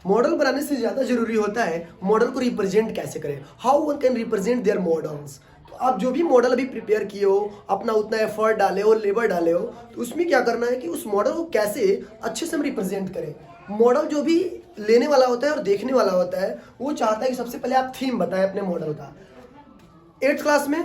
Model बनाने से ज़्यादा जरूरी होता है मॉडल को रिप्रेजेंट कैसे करें, how one can represent their models. तो आप जो भी मॉडल अभी प्रिपेयर किए हो, अपना उतना एफर्ट डाले हो, लेबर डाले हो, तो उसमें क्या करना है कि उस मॉडल को कैसे अच्छे से हम रिप्रेजेंट करें। मॉडल जो भी लेने वाला होता है और देखने वाला होता है वो चाहता है कि सबसे पहले आप थीम बताएं अपने मॉडल का। 8th क्लास में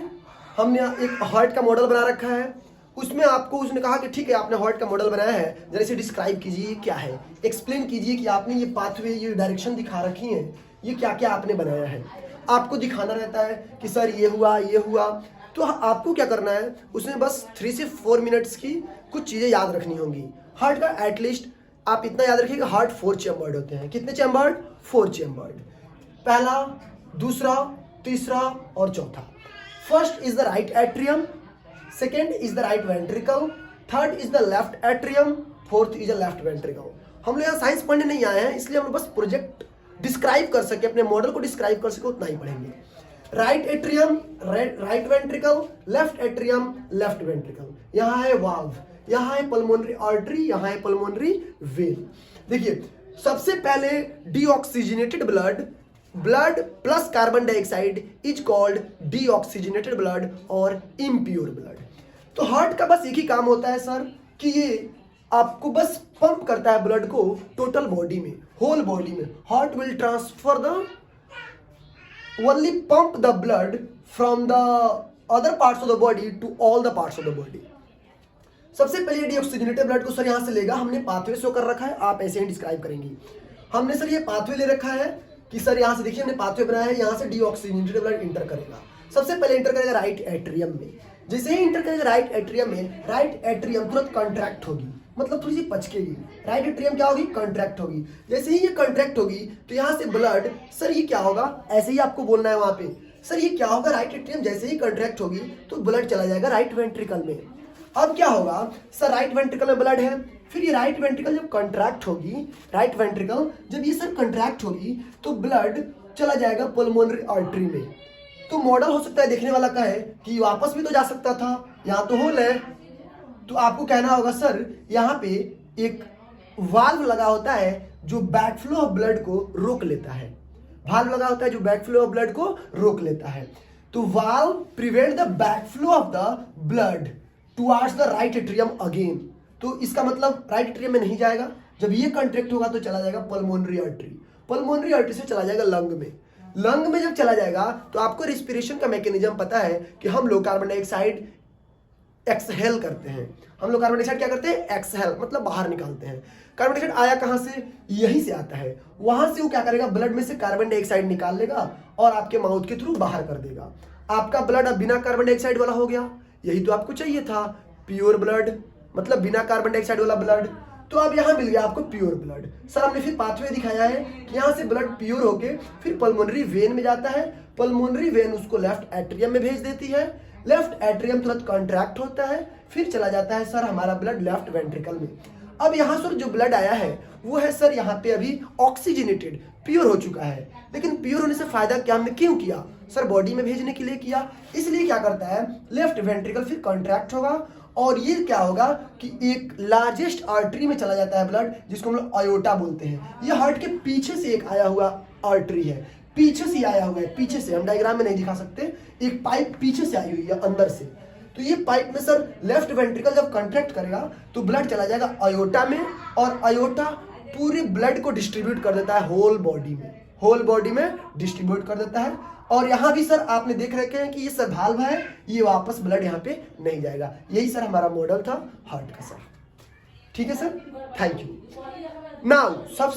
हमने एक हार्ट का मॉडल बना रखा है, उसमें आपको उसने कहा कि ठीक है आपने हार्ट का मॉडल बनाया है, जरा इसे डिस्क्राइब कीजिए ये क्या है, एक्सप्लेन कीजिए कि आपने ये पाथवे, ये डायरेक्शन दिखा रखी है, ये क्या क्या आपने बनाया है। आपको दिखाना रहता है कि सर ये हुआ ये हुआ। तो आपको क्या करना है, उसमें बस 3 से 4 मिनट्स की कुछ चीज़ें याद रखनी होंगी। हार्ट का एटलीस्ट आप इतना याद रखिए कि हार्ट 4 चैम्बर्ड होते हैं। कितने चैम्बर्ड? 4 चैम्बर्ड। पहला, दूसरा, तीसरा और चौथा। First is the right atrium, second is the right ventricle, third is the left atrium, fourth is the left ventricle. हम लोग यहाँ साइंस पढ़ने नहीं आए हैं, इसलिए हम लोग बस प्रोजेक्ट डिस्क्राइब कर सके, अपने मॉडल को डिस्क्राइब कर सके, उतना ही पढ़ेंगे। Right atrium, right ventricle, left atrium, left ventricle. यहाँ है वाल्व, यहाँ है पल्मोनरी आर्टरी, यहाँ है पल्मोनरी वेन। देखिए सबसे पहले deoxygenated blood plus carbon dioxide is called deoxygenated blood और इम्प्योर ब्लड। तो हार्ट का बस एक ही काम होता है सर कि ये आपको बस पंप करता है ब्लड को टोटल बॉडी में, होल बॉडी में। Heart will transfer the only pump the blood from the other parts of the body to all the parts of the body. सबसे पहले डीऑक्सीजनेटेड ब्लड को सर यहाँ से लेगा, हमने पाथवे शो कर रखा है, आप ऐसे ही डिस्क्राइब करेंगे। हमने सर ये पाथवे ले रखा है कि सर यहाँ से देखिए हमने पाथवे बनाया है, यहाँ से डीऑक्सीजनेटेड ब्लड इंटर करेगा। सबसे पहले इंटर करेगा राइट एट्रियम में। जैसे ही इंटर करेगा राइट एट्रियम में, राइट एट्रियम तुरंत कॉन्ट्रैक्ट होगी, मतलब थोड़ी सी पचकेगी। राइट एट्रियम क्या होगी? कॉन्ट्रैक्ट होगी। जैसे ही ये कॉन्ट्रैक्ट होगी तो यहाँ से ब्लड, सर ये क्या होगा, ऐसे ही आपको बोलना है वहां पे, सर ये क्या होगा, राइट एट्रियम जैसे ही कॉन्ट्रैक्ट होगी तो ब्लड चला जाएगा राइट वेंट्रिकल में। अब क्या होगा सर, राइट वेंट्रिकल में ब्लड है, फिर ये राइट वेंट्रिकल जब कॉन्ट्रैक्ट होगी, राइट वेंट्रिकल जब ये सर कॉन्ट्रैक्ट होगी तो ब्लड चला जाएगा पल्मोनरी आर्टरी में। तो मॉडल हो सकता है देखने वाला का है कि वापस भी तो जा सकता था, यहाँ तो होल है। तो आपको कहना होगा सर यहाँ पे एक वाल्व लगा होता है जो बैक फ्लो ऑफ ब्लड को रोक लेता है, वाल्व लगा होता है जो बैक फ्लो ऑफ ब्लड को रोक लेता है। तो valve prevent the back flow of the blood towards the right atrium again. तो इसका मतलब राइट एट्रियम में नहीं जाएगा, जब ये कॉन्ट्रैक्ट होगा तो चला जाएगा पल्मोनरी आर्टरी, पल्मोनरी आर्टरी से चला जाएगा लंग में। लंग में जब चला जाएगा तो आपको रिस्पिरेशन का मैकेनिज्म पता है कि हम लोग कार्बन डाइऑक्साइड एक्सहेल करते हैं। हम लोग कार्बन डाइऑक्साइड क्या करते हैं? एक्सहेल, मतलब बाहर निकालते हैं। कार्बन डाइऑक्साइड आया कहाँ से? यहीं से आता है। वहां से वो क्या करेगा, ब्लड में से कार्बन डाइऑक्साइड निकाल लेगा और आपके माउथ के थ्रू बाहर कर देगा। आपका ब्लड अब बिना कार्बन डाइऑक्साइड वाला हो गया। यही तो आपको चाहिए था, प्योर ब्लड, मतलब बिना कार्बन डाइऑक्साइड वाला ब्लड। तो अब यहाँ मिल गया आपको प्योर ब्लड। सर हमने फिर पाथवे दिखाया है कि यहाँ से ब्लड प्योर होके फिर पल्मोनरी वेन में जाता है, पल्मोनरी वेन उसको लेफ्ट एट्रियम में भेज देती है, लेफ्ट एट्रियम तुरंत कॉन्ट्रैक्ट होता है, फिर चला जाता है सर हमारा ब्लड लेफ्ट वेंट्रिकल में। अब यहाँ सर जो ब्लड आया है वो है सर यहाँ पे अभी ऑक्सीजनेटेड, प्योर हो चुका है। लेकिन प्योर होने से फायदा क्या, हमने क्यों किया सर? बॉडी में भेजने के लिए किया। इसलिए क्या करता है, लेफ्ट वेंट्रिकल फिर कॉन्ट्रैक्ट होगा और ये क्या होगा कि एक लार्जेस्ट आर्टरी में चला जाता है ब्लड, जिसको हम लोग आयोटा बोलते हैं। ये हार्ट के पीछे से एक आया हुआ आर्टरी है, पीछे से आया हुआ है, पीछे से, हम डायग्राम में नहीं दिखा सकते, एक पाइप पीछे से आई हुई है अंदर से। तो ये पाइप में सर लेफ्ट वेंट्रिकल जब कॉन्ट्रैक्ट करेगा तो ब्लड चला जाएगा आयोटा में, और आयोटा पूरे ब्लड को डिस्ट्रीब्यूट कर देता है होल बॉडी में, होल बॉडी में डिस्ट्रीब्यूट कर देता है। और यहाँ भी सर आपने देख रखे हैं कि ये सर वाल्व है, ये वापस ब्लड यहाँ पे नहीं जाएगा। यही सर हमारा मॉडल था हार्ट का सर। ठीक है सर, थैंक यू। नाउ सब